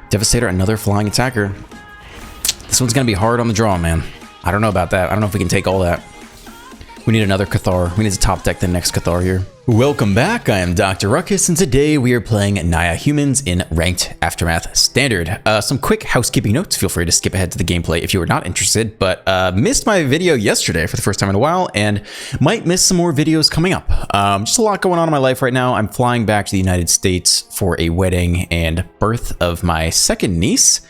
Devastator, another flying attacker. This one's gonna be hard on the draw, man. I don't know about that. I don't know if we can take all that. We need another Cathar. We need to top deck the next Cathar here. Welcome back. I am Dr. Ruckus, and today we are playing NAYA Humans in Ranked Aftermath Standard. Some quick housekeeping notes. Feel free to skip ahead to the gameplay if you were not interested, but missed my video yesterday for the first time in a while, and might miss some more videos coming up. Just a lot going on in my life right now. I'm flying back to the United States for a wedding and birth of my second niece,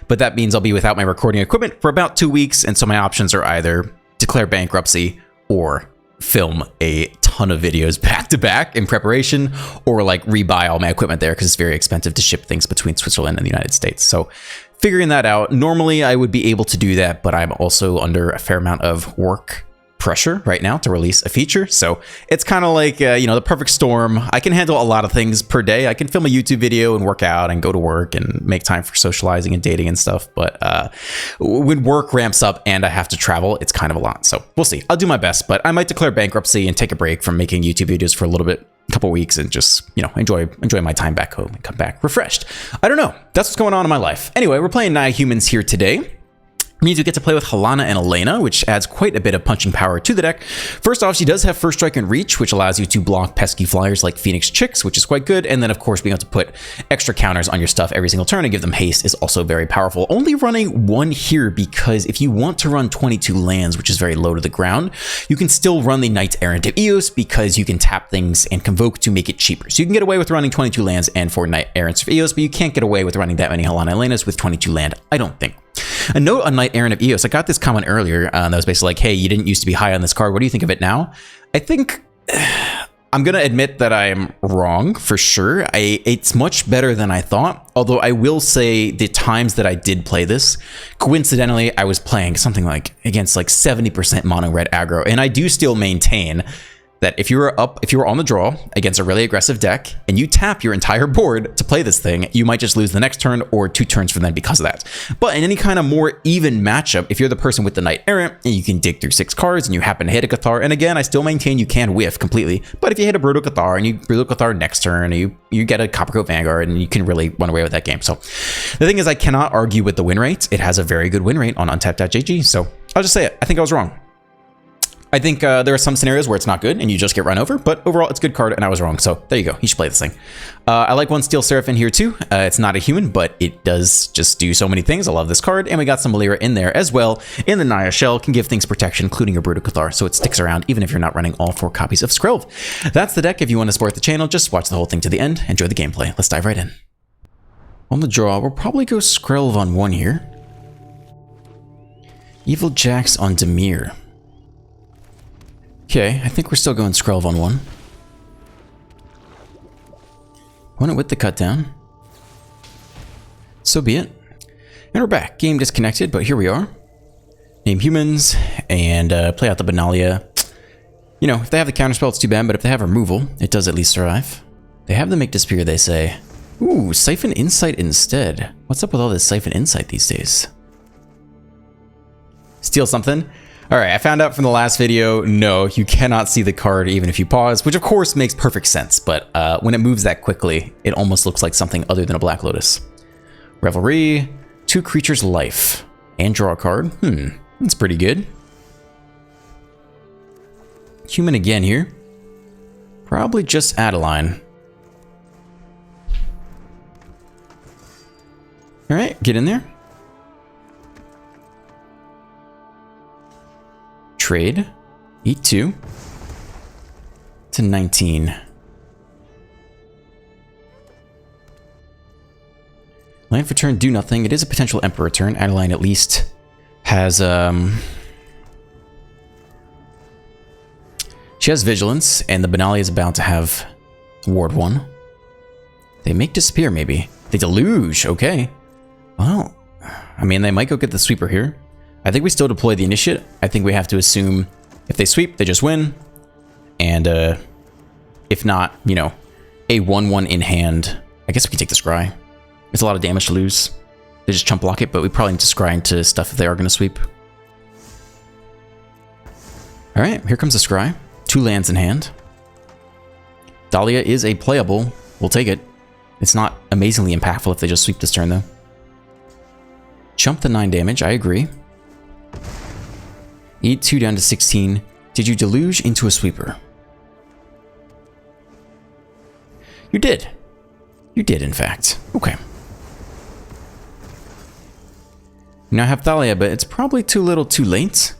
but that means I'll be without my recording equipment for about 2 weeks, and so my options are either declare bankruptcy or film a ton of videos back to back in preparation, or like rebuy all my equipment there because it's very expensive to ship things between Switzerland and the United States. So figuring that out, normally I would be able to do that, but I'm also under a fair amount of work pressure right now to release a feature. So it's kind of like, you know, the perfect storm. I can handle a lot of things per day. I can film a YouTube video and work out and go to work and make time for socializing and dating and stuff. But when work ramps up and I have to travel, it's kind of a lot. So we'll see. I'll do my best, but I might declare bankruptcy and take a break from making YouTube videos for a little bit, a couple weeks, and just, you know, enjoy my time back home and come back refreshed. I don't know. That's what's going on in my life. Anyway, we're playing NAYA Humans here today. Means we get to play with Helena and Elena, which adds quite a bit of punching power to the deck. First off, she does have First Strike and Reach, which allows you to block pesky flyers like Phoenix Chicks, which is quite good. And then, of course, being able to put extra counters on your stuff every single turn and give them haste is also very powerful. Only running one here because if you want to run 22 lands, which is very low to the ground, you can still run the Knight Errant of Eos because you can tap things and convoke to make it cheaper. So you can get away with running 22 lands and 4 Knight Errants of Eos, but you can't get away with running that many Helena and Elenas with 22 land, I don't think. A note on Knight Errant of Eos. I got this comment earlier that was basically like, hey, you didn't used to be high on this card. What do you think of it now? I think I'm going to admit that I am wrong for sure. It's much better than I thought. Although I will say the times that I did play this, coincidentally, I was playing something like against like 70% mono red aggro. And I do still maintain that if you were on the draw against a really aggressive deck and you tap your entire board to play this thing, you might just lose the next turn or 2 turns from then because of that. But in any kind of more even matchup, if you're the person with the Knight Errant and you can dig through 6 cards and you happen to hit a Cathar, and again, I still maintain you can whiff completely, but if you hit a Brutal Cathar and you Brutal Cathar next turn, you get a Coppercoat Vanguard and you can really run away with that game. So the thing is, I cannot argue with the win rate. It has a very good win rate on untapped.jg. So I'll just say it. I think I was wrong. I think there are some scenarios where it's not good and you just get run over, but overall it's a good card and I was wrong. So there you go. You should play this thing. I like one Steel Seraph in here too. It's not a human, but it does just do so many things. I love this card. And we got some Malira in there as well. In the NAYA shell, can give things protection, including your Brutal Cathar. So it sticks around even if you're not running all 4 copies of Skrelv. That's the deck. If you want to support the channel, just watch the whole thing to the end. Enjoy the gameplay. Let's dive right in. On the draw, we'll probably go Skrelv on 1 here. Evil Jax on Demir. Okay, I think we're still going Skrelv on 1. Won it with the cut down. So be it. And we're back. Game disconnected, but here we are. Name humans and play out the Benalia. You know, if they have the counterspell, it's too bad, but if they have removal, it does at least survive. They have the Make Disappear, they say. Ooh, Siphon Insight instead. What's up with all this Siphon Insight these days? Steal something? All right, I found out from the last video, no, you cannot see the card even if you pause, which of course makes perfect sense, but when it moves that quickly, it almost looks like something other than a Black Lotus. Revelry, 2 creatures life, and draw a card. That's pretty good. Human again here. Probably just Adeline. All right, get in there. Trade, eat 2 to 19. Land for turn, do nothing. It is a potential Emperor turn. Adeline at least has she has Vigilance, and the Benalia is about to have Ward 1. They Make Disappear, maybe. They Deluge, okay. Well, I mean, they might go get the Sweeper here. I think we still deploy the Initiate. I think we have to assume if they sweep, they just win. And if not, you know, a 1/1 in hand. I guess we can take the Scry. It's a lot of damage to lose. They just chump block it, but we probably need to Scry into stuff if they are going to sweep. All right, here comes the Scry. 2 lands in hand. Dahlia is a playable. We'll take it. It's not amazingly impactful if they just sweep this turn, though. Jump the 9 damage, I agree. Eat 2 down to 16. Did you deluge into a sweeper? You did. You did, in fact. Okay. Now I have Thalia, but it's probably too little too late.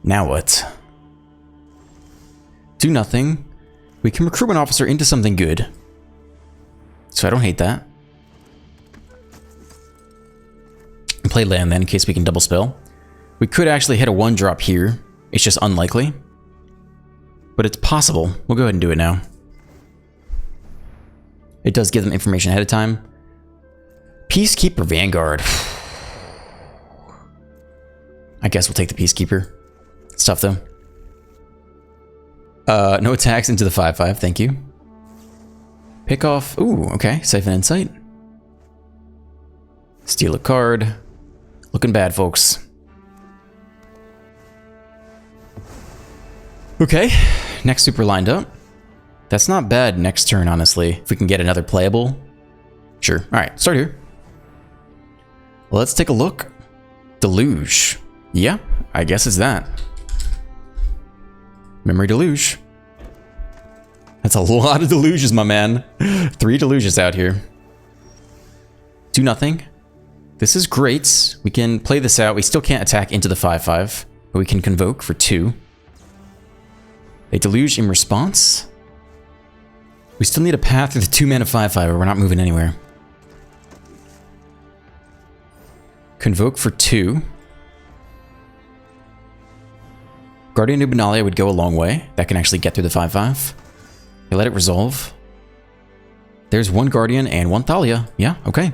Now what? Do nothing. We can recruit an officer into something good. So I don't hate that. And play land then in case we can double spell. We could actually hit a 1-drop here. It's just unlikely. But it's possible. We'll go ahead and do it now. It does give them information ahead of time. Peacekeeper Vanguard. I guess we'll take the Peacekeeper. It's tough though. No attacks into the 5/5, thank you. Pick off. Ooh, okay. Siphon Insight. Steal a card. Looking bad, folks. Okay, next super lined up. That's not bad next turn, honestly. If we can get another playable. Sure. Alright, start here. Well, let's take a look. Deluge. Yeah, I guess it's that. Memory Deluge. That's a lot of deluges, my man. 3 deluges out here. Do nothing. This is great. We can play this out. We still can't attack into the 5/5, but we can convoke for 2. They deluge in response. We still need a path through the 2-mana 5/5, or we're not moving anywhere. Convoke for 2. Guardian of Benalia would go a long way. That can actually get through the 5/5. Okay, let it resolve. There's 1 Guardian and 1 Thalia. Yeah, okay.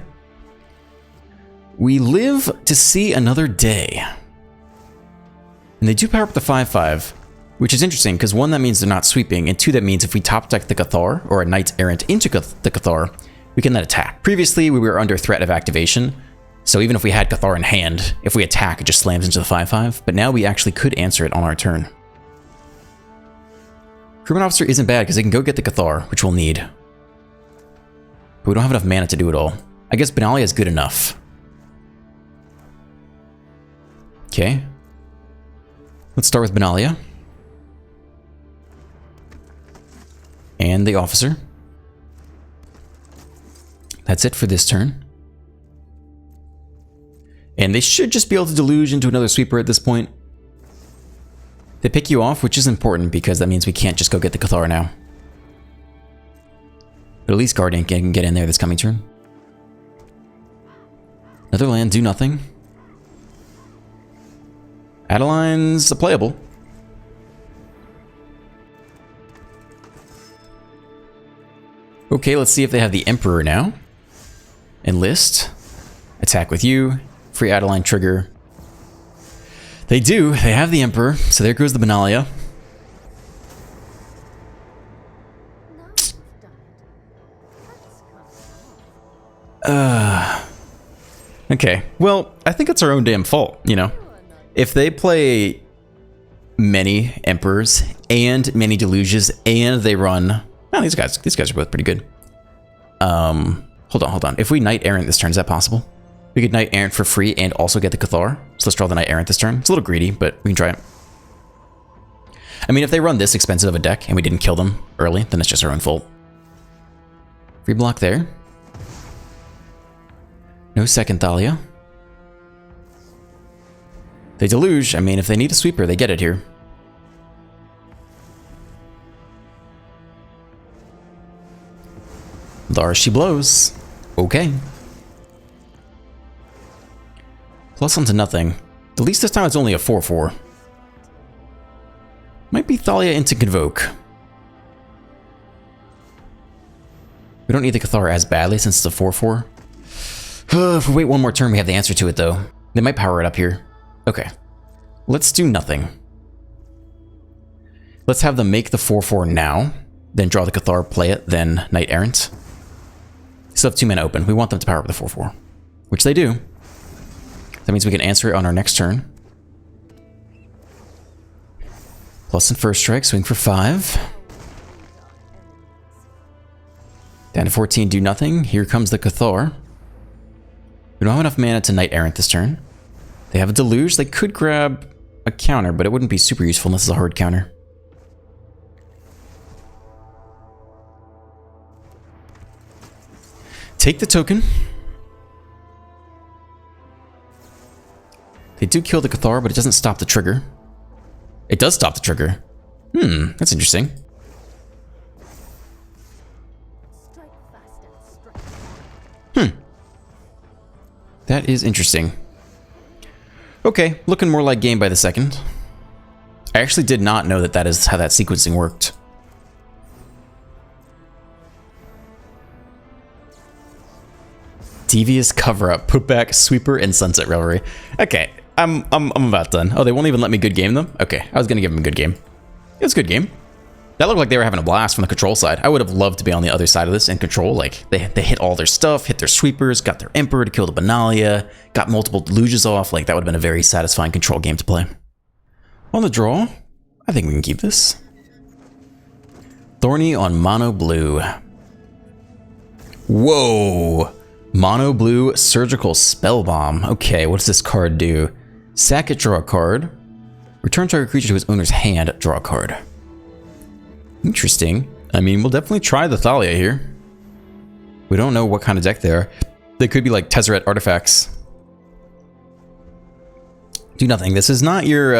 We live to see another day. And they do power up the 5/5, which is interesting, because 1, that means they're not sweeping, and 2, that means if we top deck the Cathar, or a Knight Errant into the Cathar, we can then attack. Previously, we were under threat of activation, so even if we had Cathar in hand, if we attack, it just slams into the 5/5, but now we actually could answer it on our turn. Crewman Officer isn't bad, because they can go get the Cathar, which we'll need. But we don't have enough mana to do it all. I guess Benalia is good enough. Okay. Let's start with Benalia. And the officer. That's it for this turn. And they should just be able to deluge into another sweeper at this point. They pick you off, which is important because that means we can't just go get the Cathar now. But at least Guardian can get in there this coming turn. Another land, do nothing. Adeline's a playable. Okay, let's see if they have the Emperor now. Enlist. Attack with you. Free Adeline trigger. They do. They have the Emperor. So there goes the Benalia. Okay. Well, I think it's our own damn fault, you know? If they play many Emperors and many Deluges and they run... Oh, these guys are both pretty good. Hold on. If we Knight Errant this turn, is that possible? We could Knight Errant for free and also get the Cathar. So let's draw the Knight Errant this turn. It's a little greedy, but we can try it. I mean, if they run this expensive of a deck and we didn't kill them early, then it's just our own fault. Free block there. No second Thalia. They deluge. I mean, if they need a sweeper, they get it here. There she blows. Okay. Plus onto nothing. At least this time it's only a 4/4. Might be Thalia into Convoke. We don't need the Cathar as badly since it's a 4/4. If we wait one more turn, we have the answer to it though. They might power it up here. Okay. Let's do nothing. Let's have them make the 4/4 now. Then draw the Cathar, play it, then Knight Errant. Still have 2 mana open. We want them to power up the 4/4. Which they do. That means we can answer it on our next turn. Plus in first strike, swing for 5. Down to 14, do nothing. Here comes the Cathar. We don't have enough mana to Knight Errant this turn. They have a Deluge. They could grab a counter, but it wouldn't be super useful unless it's a hard counter. Take the token. They do kill the Cathar, but it doesn't stop the trigger. It does stop the trigger. That's interesting. That is interesting. Okay, looking more like game by the second. I actually did not know that that is how that sequencing worked. Devious cover-up, put back, sweeper, and sunset revelry. Okay, I'm about done. Oh, they won't even let me good game them? Okay, I was gonna give them a good game. It was a good game. That looked like they were having a blast from the control side. I would have loved to be on the other side of this and control. Like, they hit all their stuff, hit their sweepers, got their Emperor to kill the Benalia, got multiple Deluges off. Like, that would have been a very satisfying control game to play. On the draw, I think we can keep this. Thorny on mono blue. Whoa! Mono blue surgical spell bomb. Okay, what does this card do? Sack it, draw a card. Return target creature to its owner's hand, draw a card. Interesting. I mean, we'll definitely try the Thalia here. We don't know what kind of deck they are. They could be like Tezzeret artifacts. Do nothing. This is not your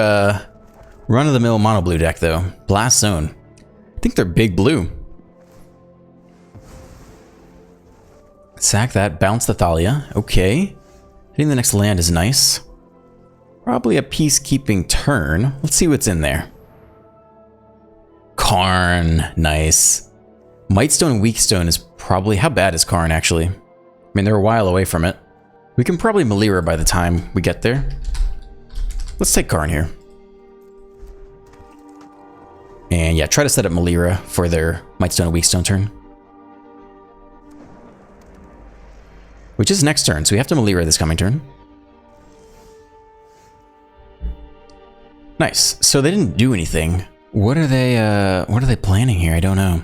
run-of-the-mill mono blue deck, though. Blast Zone. I think they're big blue. Sack that, bounce the Thalia. Okay. Hitting the next land is nice. Probably a peacekeeping turn. Let's see what's in there. Karn, nice. Mightstone and Weakstone is probably... How bad is Karn, actually? I mean, they're a while away from it. We can probably Melira by the time we get there. Let's take Karn here. And yeah, try to set up Melira for their Mightstone and Weakstone turn. Which is next turn, so we have to Melira this coming turn. Nice. So they didn't do anything. What are they planning here? I don't know.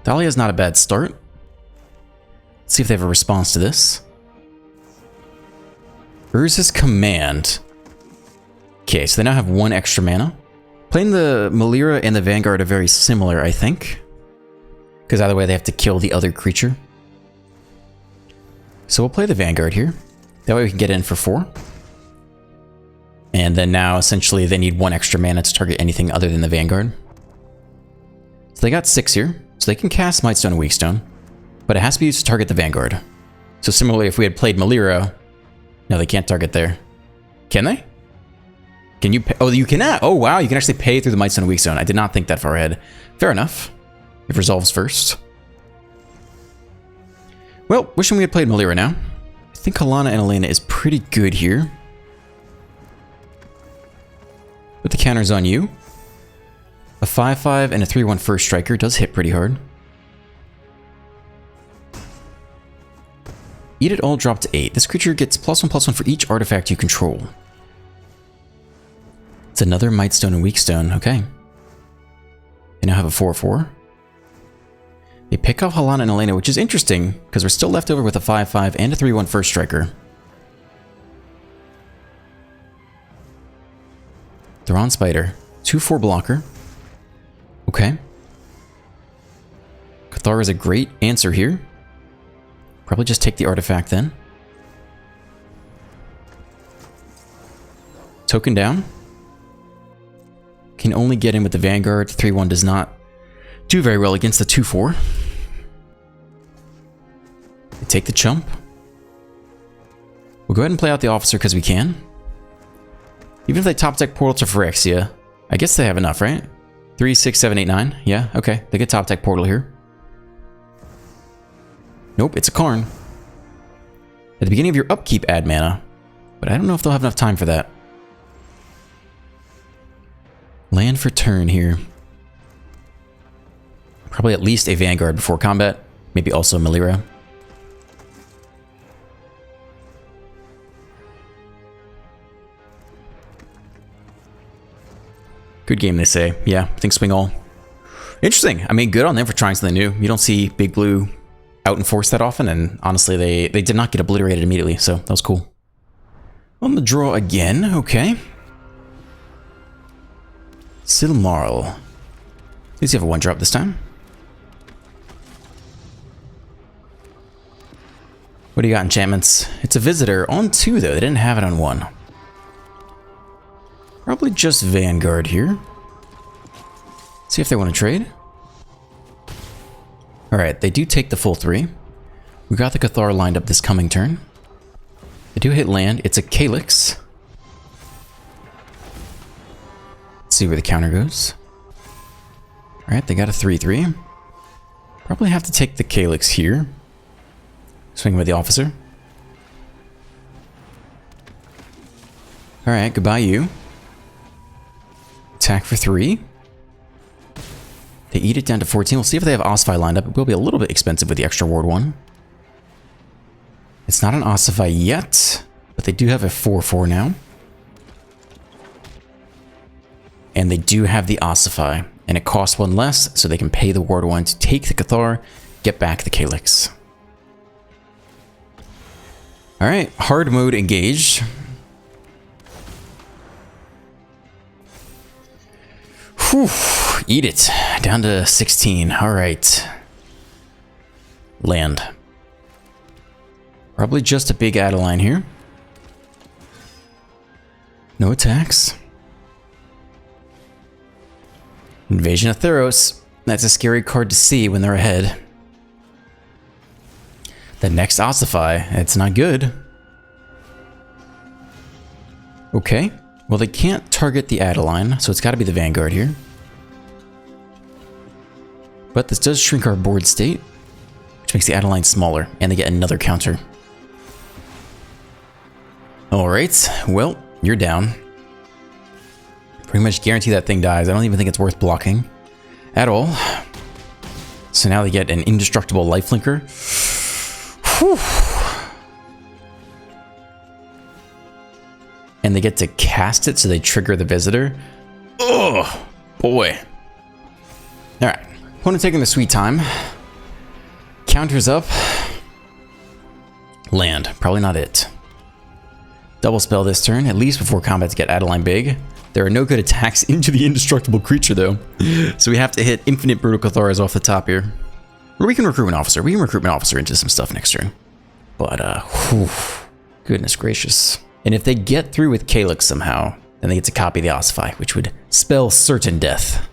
Thalia's not a bad start. Let's see if they have a response to this. Urza's Command. Okay, so they now have 1 extra mana. Playing the Melira and the Vanguard are very similar, I think. Because either way they have to kill the other creature. So we'll play the Vanguard here. That way we can get in for 4. And then now, essentially, they need 1 extra mana to target anything other than the Vanguard. So they got 6 here, so they can cast Mightstone and Weakstone, but it has to be used to target the Vanguard. So similarly, if we had played Melira, no, they can't target there. Can they? Can you pay? Oh, you cannot! Oh, wow, you can actually pay through the Mightstone and Weakstone. I did not think that far ahead. Fair enough. It resolves first. Well, wishing we had played Melira now. I think Halana and Elena is pretty good here. Put the counters on you. A 5/5 and a 3/1 first striker does hit pretty hard. Eat it all, drop to 8. This creature gets +1/+1 for each artifact you control. It's another Mightstone and Weakstone. Okay. They now have a 4/4. They pick off Halana and Elena, which is interesting because we're still left over with a 5/5 and a 3/1 first striker. Thrawn Spider. 2/4 blocker. Okay. Cathar is a great answer here. Probably just take the artifact then. Token down. Can only get in with the Vanguard. 3/1 does not do very well against the 2/4. They take the chump. We'll go ahead and play out the officer because we can. Even if they top deck Portal to Phyrexia, I guess they have enough, right? 3, 6, 7, 8, 9. Yeah, okay. They get top deck Portal here. Nope, it's a Karn. At the beginning of your upkeep, add mana. But I don't know if they'll have enough time for that. Land for turn here. Probably at least a Vanguard before combat. Maybe also Melira. Good game, they say. Yeah, I think swing all. Interesting. I mean, good on them for trying something new. You don't see Big Blue out in force that often, and honestly, they did not get obliterated immediately, so that was cool. On the draw again, okay. Silmaril. At least you have a 1-drop this time. What do you got, enchantments? It's a visitor on 2, though. They didn't have it on 1. Probably just Vanguard here. See if they want to trade. Alright, they do take the full 3. We got the Cathar lined up this coming turn. They do hit land. It's a Calyx. Let's see where the counter goes. Alright, they got a 3/3. Probably have to take the Calyx here. Swing with the officer. Alright, goodbye you. Attack for 3. They eat it down to 14. We'll see if they have Ossify lined up. It will be a little bit expensive with the extra ward 1. It's not an Ossify yet, but they do have a 4/4 now. And they do have the Ossify, and it costs 1 less, so they can pay the ward 1 to take the Cathar, get back the Calyx. Alright, hard mode engaged. Whew, eat it. Down to 16. Alright. Land. Probably just a big Adeline here. No attacks. Invasion of Theros. That's a scary card to see when they're ahead. The next Ossify, it's not good. Okay, well they can't target the Adeline, so it's got to be the Vanguard here. But this does shrink our board state, which makes the Adeline smaller, and they get another counter. Alright, well, you're down. Pretty much guarantee that thing dies. I don't even think it's worth blocking at all. So now they get an indestructible lifelinker. Whew. And they get to cast it, so they trigger the visitor. Oh, boy. Alright. Opponent taking the sweet time. Counters up. Land. Probably not it. Double spell this turn, at least before combat to get Adeline big. There are no good attacks into the indestructible creature, though. So we have to hit infinite Brutal Catharas off the top here. Or we can recruit an officer. We can recruit an officer into some stuff next turn. But, whew, goodness gracious. And if they get through with Calyx somehow, then they get to copy the Ossify, which would spell certain death.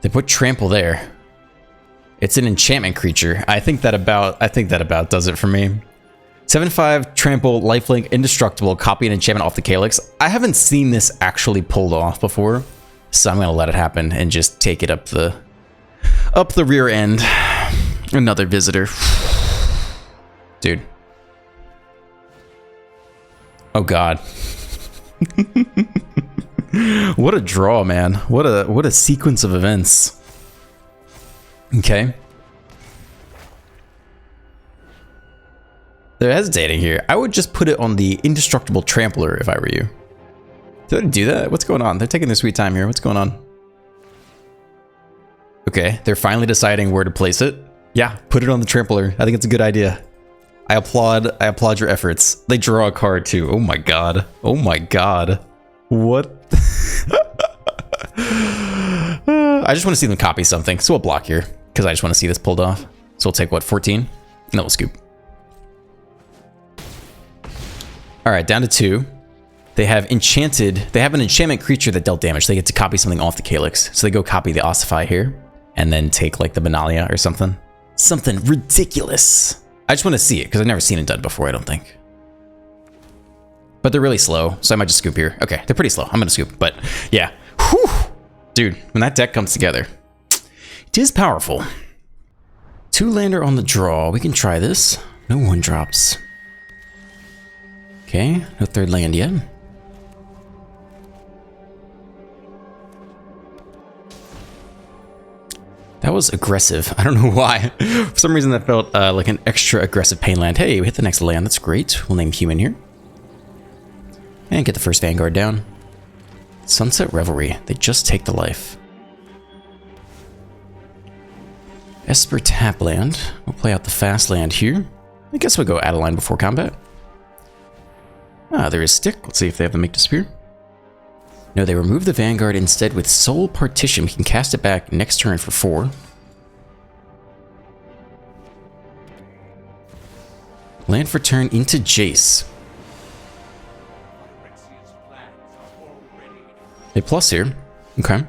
They put Trample there. It's an enchantment creature. I think that about does it for me. 7/5, Trample, Lifelink, Indestructible, copy an enchantment off the Calyx. I haven't seen this actually pulled off before, so I'm gonna let it happen and just take it up the rear end. Another visitor. Dude. Oh god. What a draw, man. What a sequence of events. Okay. They're hesitating here. I would just put it on the Indestructible Trampler if I were you. Did I do that? What's going on? They're taking their sweet time here. What's going on? Okay, they're finally deciding where to place it. Yeah, put it on the Trampler. I think it's a good idea. I applaud your efforts. They draw a card too. Oh my god. Oh my god. What? I just want to see them copy something. So we'll block here, because I just want to see this pulled off. So we'll take, what, 14? And then we'll scoop. Alright, down to 2. They have an enchantment creature that dealt damage. They get to copy something off the Calyx. So they go copy the Ossify here, and then take, like, the Benalia or something. Something ridiculous. I just want to see it, because I've never seen it done before, I don't think. But they're really slow, so I might just scoop here. Okay, they're pretty slow. I'm going to scoop, but yeah. Whew! Dude, when that deck comes together, it is powerful. 2-lander on the draw. We can try this. No 1-drops. Okay, no 3rd land yet. That was aggressive. I don't know why. For some reason that felt like an extra aggressive pain land. Hey, we hit the next land. That's great. We'll name human here. And get the first Vanguard down. Sunset Revelry. They just take the life. Esper tap land. We'll play out the fast land here. I guess we'll go Adeline before combat. Ah, there is Stick. Let's see if they have the Make Disappear. No, they remove the Vanguard instead with Soul Partition. We can cast it back next turn for 4. Land for turn into Jace. A plus here. Okay.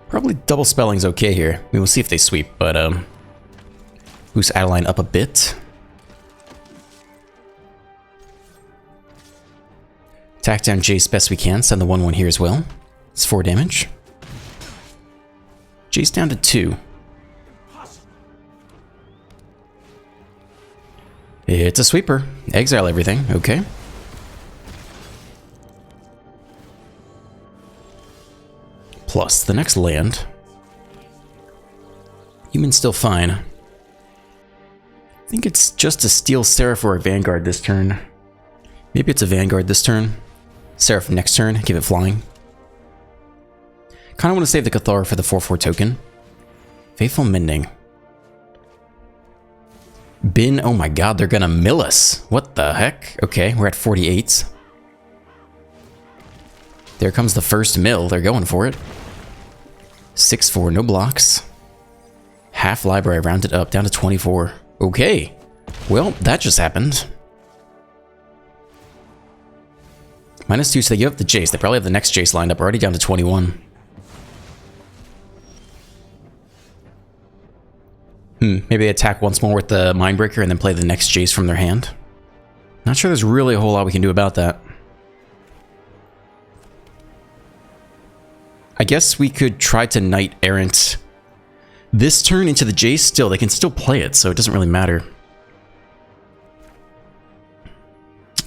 Probably double spelling's okay here. I mean, we'll see if they sweep, but boost Adeline up a bit. Attack down Jace best we can. Send the 1/1 here as well. It's 4 damage. Jace down to 2. It's a sweeper. Exile everything. Okay. Plus the next land. Human's still fine. I think it's just a Steel Seraph or a Vanguard this turn. Maybe it's a Vanguard this turn. Seraph next turn. Give it flying. Kind of want to save the Cathar for the 4/4 token. Faithful Mending. Bin, oh my god, they're gonna mill us. What the heck? Okay, we're at 48. There comes the first mill. They're going for it. 6/4, no blocks. Half library rounded up down to 24. Okay. Well, that just happened. -2, so they give up the Jace. They probably have the next Jace lined up, already down to 21. Maybe they attack once more with the Mindbreaker and then play the next Jace from their hand. Not sure there's really a whole lot we can do about that. I guess we could try to Knight Errant this turn into the Jace. Still, they can still play it, so it doesn't really matter.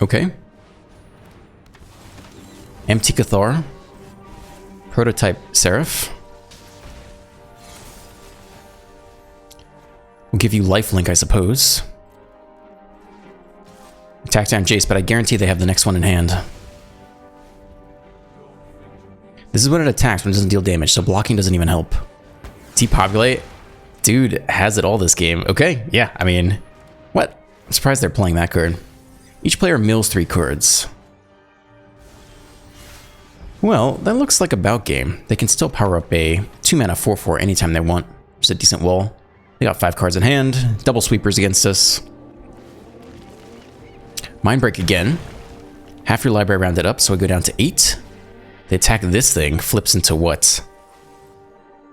Okay. Empty Cathar. Prototype Seraph. We'll give you lifelink, I suppose. Attack down Jace, but I guarantee they have the next one in hand. This is when it attacks, when it doesn't deal damage, so blocking doesn't even help. Depopulate? Dude has it all this game. Okay, yeah, I mean, what? I'm surprised they're playing that card. Each player mills 3 cards. Well, that looks like a bout game. They can still power up a 2-mana 4/4 anytime they want. It's a decent wall. They got 5 cards in hand. Double sweepers against us. Mindbreak again. Half your library rounded up, so we go down to 8. They attack this thing, flips into what?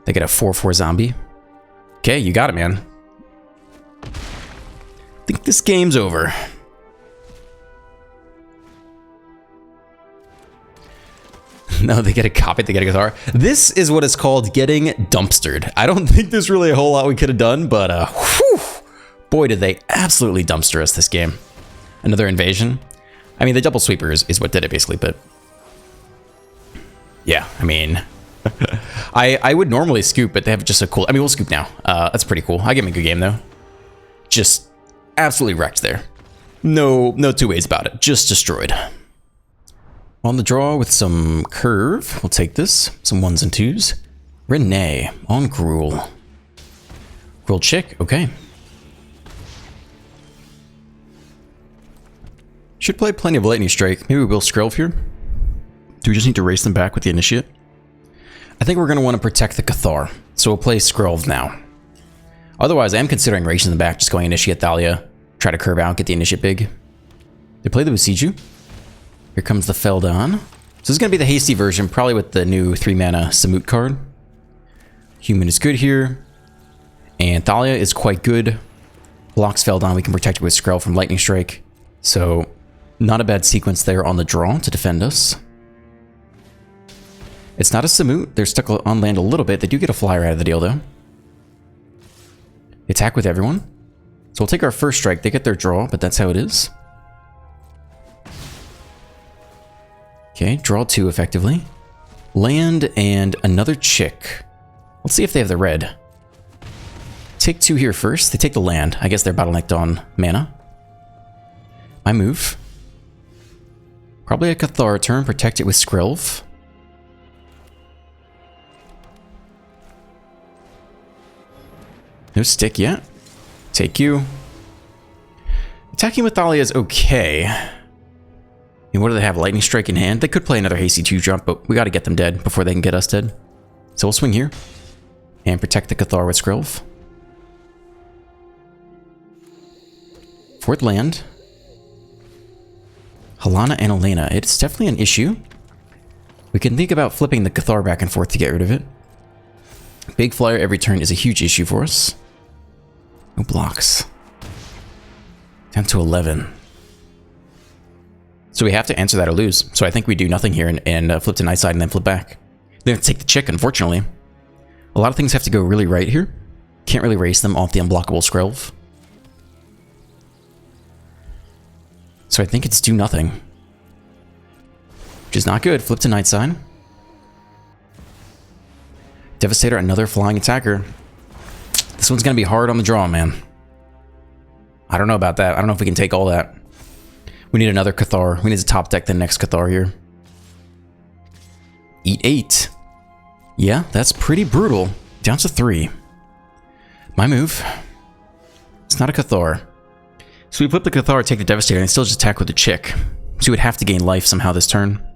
They get a 4/4 zombie. Okay, you got it, man. I think this game's over. No, they get a copy, they get a Cathar. This is what is called getting dumpstered. I don't think there's really a whole lot we could have done, but whew, boy, did they absolutely dumpster us this game. Another invasion. I mean, the double sweeper is what did it, basically, but... yeah, I mean... I would normally scoop, but they have just a cool... I mean, we'll scoop now. That's pretty cool. I give them a good game, though. Just absolutely wrecked there. No two ways about it. Just destroyed. On the draw with some curve. We'll take this. Some 1s and 2s. Renee on Gruul. Gruul chick. Okay. Should play plenty of Lightning Strike. Maybe we will Skrelv here. Do we just need to race them back with the Initiate? I think we're going to want to protect the Cathar. So we'll play Skrelv now. Otherwise, I am considering racing them back. Just going Initiate Thalia. Try to curve out. Get the Initiate big. They play the Besiju. Here comes the Feldon. So this is going to be the hasty version, probably with the new 3-mana Samut card. Human is good here. And Thalia is quite good. Blocks Feldon. We can protect it with Skrelv from Lightning Strike. So, not a bad sequence there on the draw to defend us. It's not a Samut. They're stuck on land a little bit. They do get a flyer out of the deal, though. Attack with everyone. So we'll take our first strike. They get their draw, but that's how it is. Okay, draw 2 effectively. Land and another chick. Let's see if they have the red. Take 2 here first. They take the land. I guess they're bottlenecked on mana. My move. Probably a Cathar turn. Protect it with Skrelv. No stick yet. Take you. Attacking with Thalia is okay. And what do they have? Lightning Strike in hand? They could play another hasty 2-drop, but we got to get them dead before they can get us dead. So we'll swing here. And protect the Cathar with Skrelv. Fourth land. Halana and Elena. It's definitely an issue. We can think about flipping the Cathar back and forth to get rid of it. Big flyer every turn is a huge issue for us. No blocks. Down to 11. So we have to answer that or lose. So I think we do nothing here and flip to night side and then flip back. They have to take the chick, unfortunately. A lot of things have to go really right here. Can't really race them off the unblockable Skrelv. So I think it's do nothing. Which is not good. Flip to night side. Devastator, another flying attacker. This one's going to be hard on the draw, man. I don't know about that. I don't know if we can take all that. We need another Cathar. We need to top deck the next Cathar here. Eat 8. Yeah, that's pretty brutal. Down to 3. My move. It's not a Cathar. So we flip the Cathar, take the Devastator, and still just attack with the chick. So we would have to gain life somehow this turn.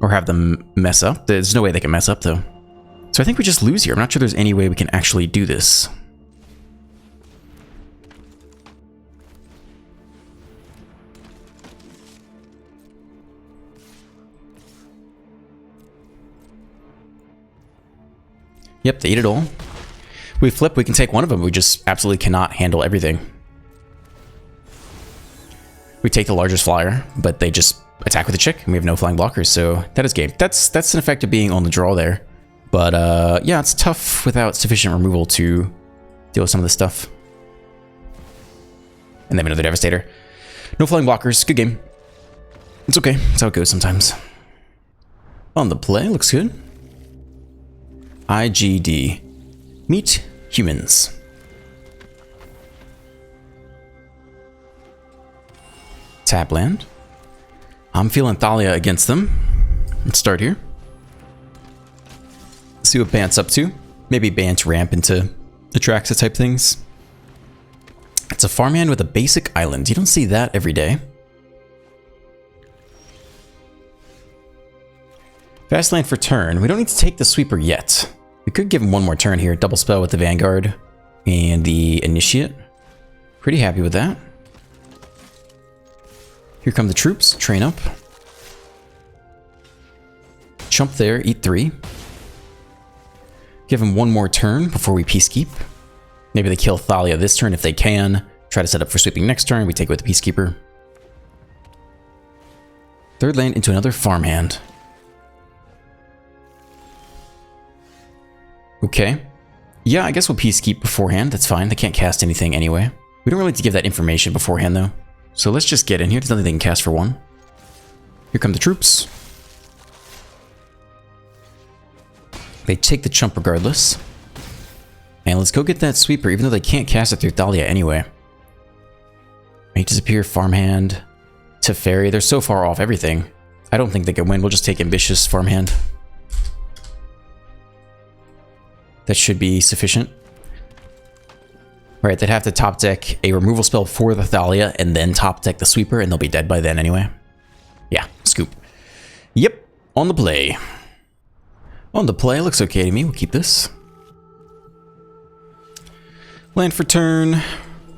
Or have them mess up. There's no way they can mess up, though. So I think we just lose here. I'm not sure there's any way we can actually do this. Yep, they eat it all. We flip, we can take one of them. We just absolutely cannot handle everything. We take the largest flyer, but they just attack with the chick, and we have no flying blockers, so that is game. That's an effect of being on the draw there. But yeah, it's tough without sufficient removal to deal with some of this stuff. And then another Devastator. No flying blockers, good game. It's okay, that's how it goes sometimes. On the play, looks good. IGD. Meet humans. Tap land. I'm feeling Thalia against them. Let's start here. See what Bant's up to. Maybe Bant ramp into Atraxa type things. It's a farmhand with a basic island. You don't see that every day. Fast land for turn. We don't need to take the sweeper yet. We could give him one more turn here. Double spell with the Vanguard and the Initiate. Pretty happy with that. Here come the troops. Train up. Jump there. Eat 3. Give him one more turn before we Peacekeep. Maybe they kill Thalia this turn if they can. Try to set up for sweeping next turn. We take it with the Peacekeeper. Third land into another farmhand. Okay. Yeah, I guess we'll Peacekeep beforehand. That's fine. They can't cast anything anyway. We don't really need to give that information beforehand, though. So let's just get in here. There's nothing they can cast for 1. Here come the troops. They take the chump regardless. And let's go get that sweeper, even though they can't cast it through Thalia anyway. May disappear, farmhand, Teferi. They're so far off everything. I don't think they can win. We'll just take ambitious farmhand. That should be sufficient. Right, they'd have to top deck a removal spell for the Thalia and then top deck the sweeper, and they'll be dead by then anyway. Yeah, scoop. Yep, on the play. On the play, looks okay to me. We'll keep this. Land for turn.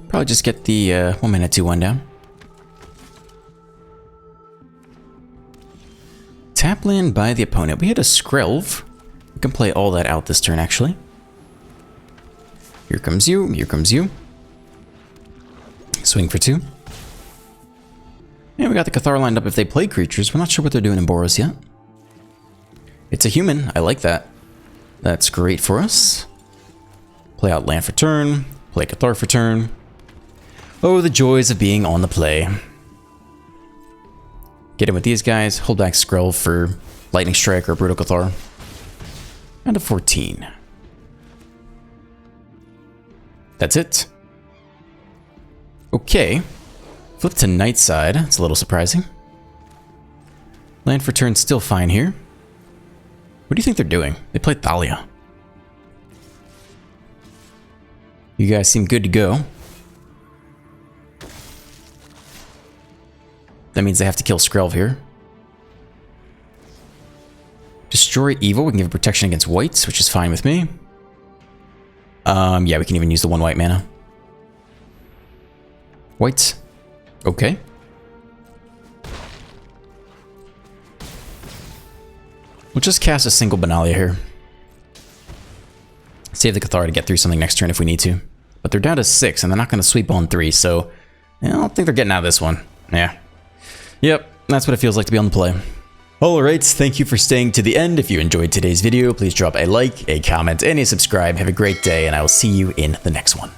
Probably just get the 1 mana 2/1 down. Tap land by the opponent. We had a Skrelv. We can play all that out this turn, actually. Here comes you. Here comes you. Swing for 2. And we got the Cathar lined up if they play creatures. We're not sure what they're doing in Boros yet. It's a human. I like that. That's great for us. Play out land for turn. Play Cathar for turn. Oh, the joys of being on the play. Get in with these guys. Hold back Skrelv for Lightning Strike or Brutal Cathar. And a 14. That's it. Okay. Flip to night side. It's a little surprising. Land for turn still fine here. What do you think they're doing? They played Thalia. You guys seem good to go. That means they have to kill Skrelv here. Destroy evil. We can give protection against whites, which is fine with me. Yeah, we can even use the 1 white mana. Whites. Okay. We'll just cast a single Benalia here. Save the Cathar to get through something next turn if we need to. But they're down to 6, and they're not going to sweep on 3, so I don't think they're getting out of this one. Yeah. Yep, that's what it feels like to be on the play. Alright, thank you for staying to the end. If you enjoyed today's video, please drop a like, a comment, and a subscribe. Have a great day, and I will see you in the next one.